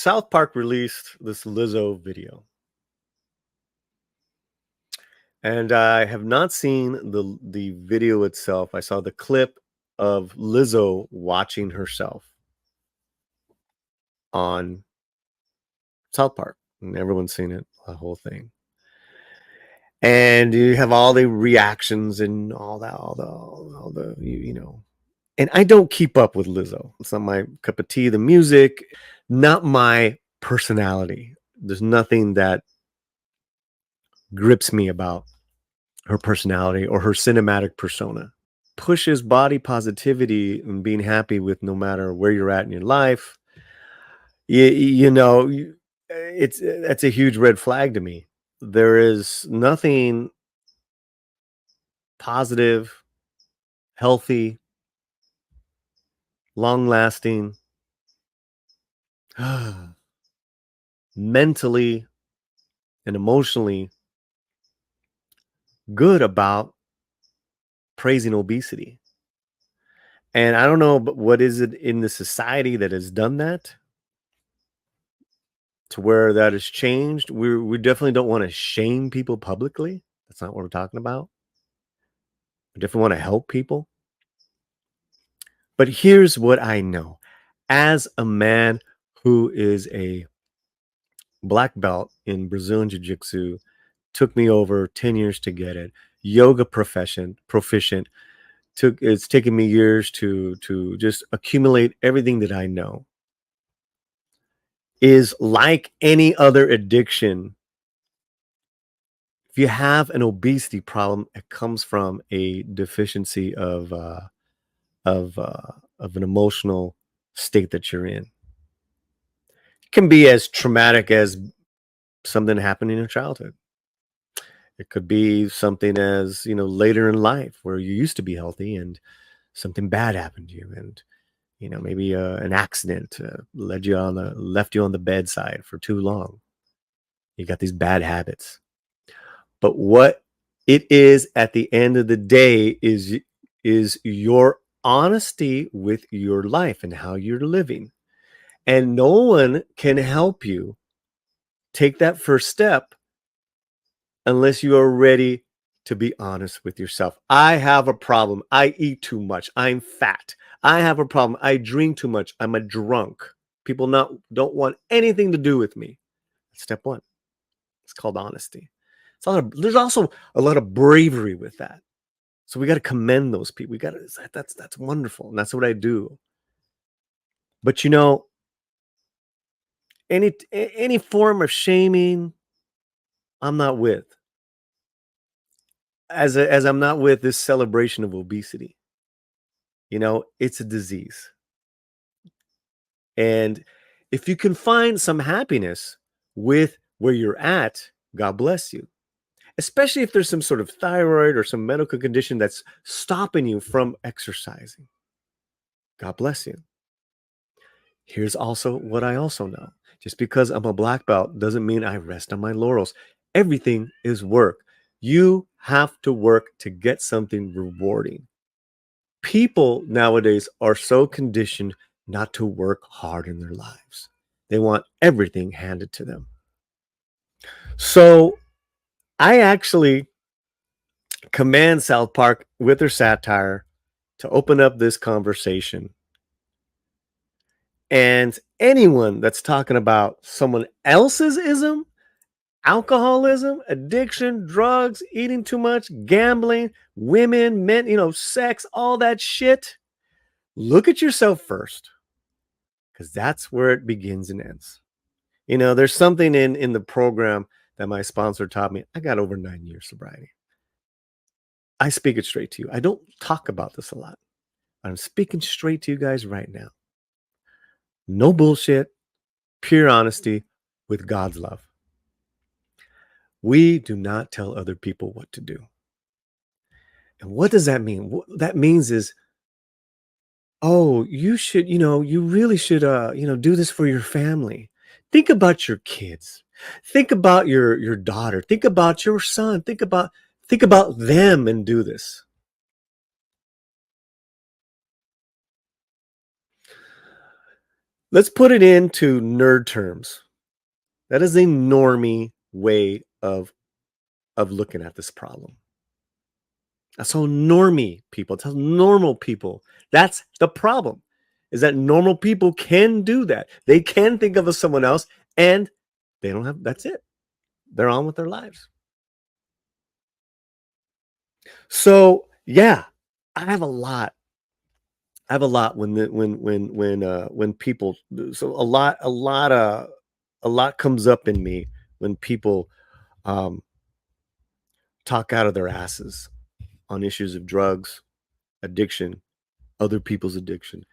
South Park released this Lizzo video, and I have not seen the video itself. I saw the clip of Lizzo watching herself on South Park, and everyone's seen it, the whole thing. And you have all the reactions and all the And I don't keep up with Lizzo. It's not my cup of tea. The music, not my personality. There's nothing that grips me about her personality or her cinematic persona. Pushes body positivity and being happy with no matter where you're at in your life. That's a huge red flag to me. There is nothing positive, healthy, long lasting, mentally and emotionally good about praising obesity. And I don't know, but what is it in the society that has done that to where that has changed? We definitely don't want to shame people publicly. That's not what we're talking about. We definitely want to help people. But here's what I know. As a man who is a black belt in Brazilian Jiu-Jitsu, took me over 10 years to get it. Yoga proficient. It's taken me years to just accumulate everything that I know. Is like any other addiction. If you have an obesity problem, it comes from a deficiency of an emotional state that you're in. It can be as traumatic as something happened in your childhood. It could be something as, later in life where you used to be healthy and something bad happened to you, and maybe an accident left you on the bedside for too long. You got these bad habits. But what it is at the end of the day is your honesty with your life and how you're living. And no one can help you take that first step unless you are ready to be honest with yourself. I have a problem. I eat too much. I'm fat. I have a problem. I drink too much. I'm a drunk. People don't want anything to do with me. That's step one. It's called honesty. There's also a lot of bravery with that. So we got to commend those people. That's wonderful. And that's what I do. But any form of shaming, I'm not with. As I'm not with this celebration of obesity. It's a disease. And if you can find some happiness with where you're at, God bless you. Especially if there's some sort of thyroid or some medical condition that's stopping you from exercising. God bless you. Here's also what I also know. Just because I'm a black belt doesn't mean I rest on my laurels. Everything is work. You have to work to get something rewarding. People nowadays are so conditioned not to work hard in their lives. They want everything handed to them. So I actually command South Park with their satire to open up this conversation. And anyone that's talking about someone else's ism, alcoholism, addiction, drugs, eating too much, gambling, women, men, sex, all that shit, look at yourself first, because that's where it begins and ends. There's something in the program that my sponsor taught me. I got over 9 years sobriety. I speak it straight to you. I don't talk about this a lot. I'm speaking straight to you guys right now. No bullshit, pure honesty with God's love. We do not tell other people what to do. And what does that mean? What that means is, oh, you should, you really should, do this for your family. Think about your kids. Think about your daughter. Think about your son. Think about them and do this. Let's put it into nerd terms. That is a normie way of looking at this problem. That's how normie people, that's how normal people. That's the problem. Is that normal people can do that. They can think of someone else and they don't have that's it. They're on with their lives. So, yeah, I have a lot. I have a lot when people so a lot comes up in me when people um talk out of their asses on issues of drugs, addiction, other people's addiction,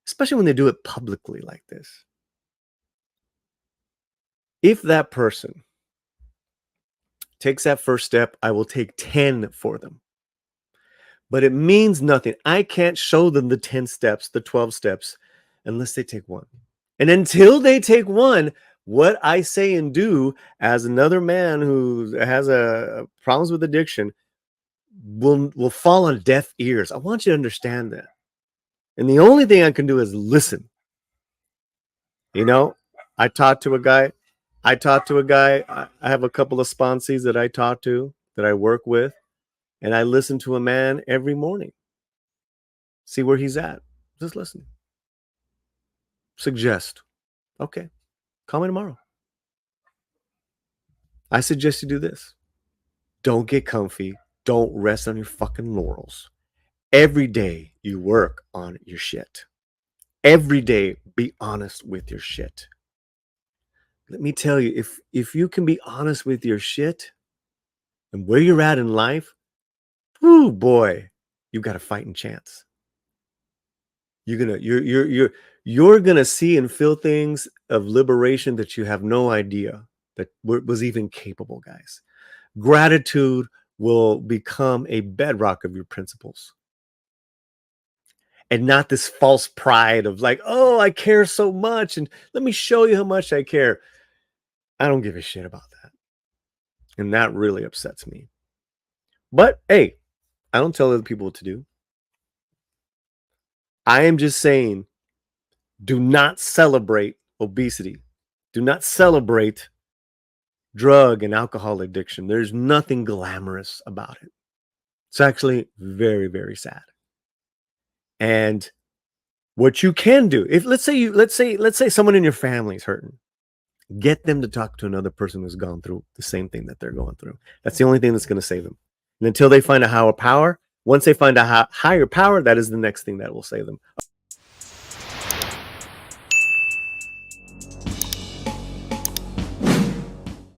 especially when they do it publicly like this. If that person takes that first step, I will take 10 for them. But it means nothing. I can't show them the 10 steps, the 12 steps, unless they take one. And until they take one, what I say and do as another man who has a problems with addiction will fall on deaf ears. I want you to understand that. And the only thing I can do is listen. You know, I talked to a guy. I have a couple of sponsees that I talk to, that I work with, and I listen to a man every morning. See where he's at. Just listen. Suggest. Okay. Call me tomorrow. I suggest you do this. Don't get comfy. Don't rest on your fucking laurels. Every day you work on your shit. Every day be honest with your shit. Let me tell you, if you can be honest with your shit and where you're at in life, whoo boy, you've got a fighting chance. You're gonna see and feel things of liberation that you have no idea that was even capable, guys. Gratitude will become a bedrock of your principles. And not this false pride of like, oh, I care so much, and let me show you how much I care. I don't give a shit about that. And that really upsets me. But hey, I don't tell other people what to do. I am just saying, do not celebrate obesity. Do not celebrate drug and alcohol addiction. There's nothing glamorous about it. It's actually very, very sad. And what you can do, if let's say someone in your family is hurting, get them to talk to another person who's gone through the same thing that they're going through. That's the only thing that's going to save them. And until they find a higher power, once they find a higher power, that is the next thing that will save them.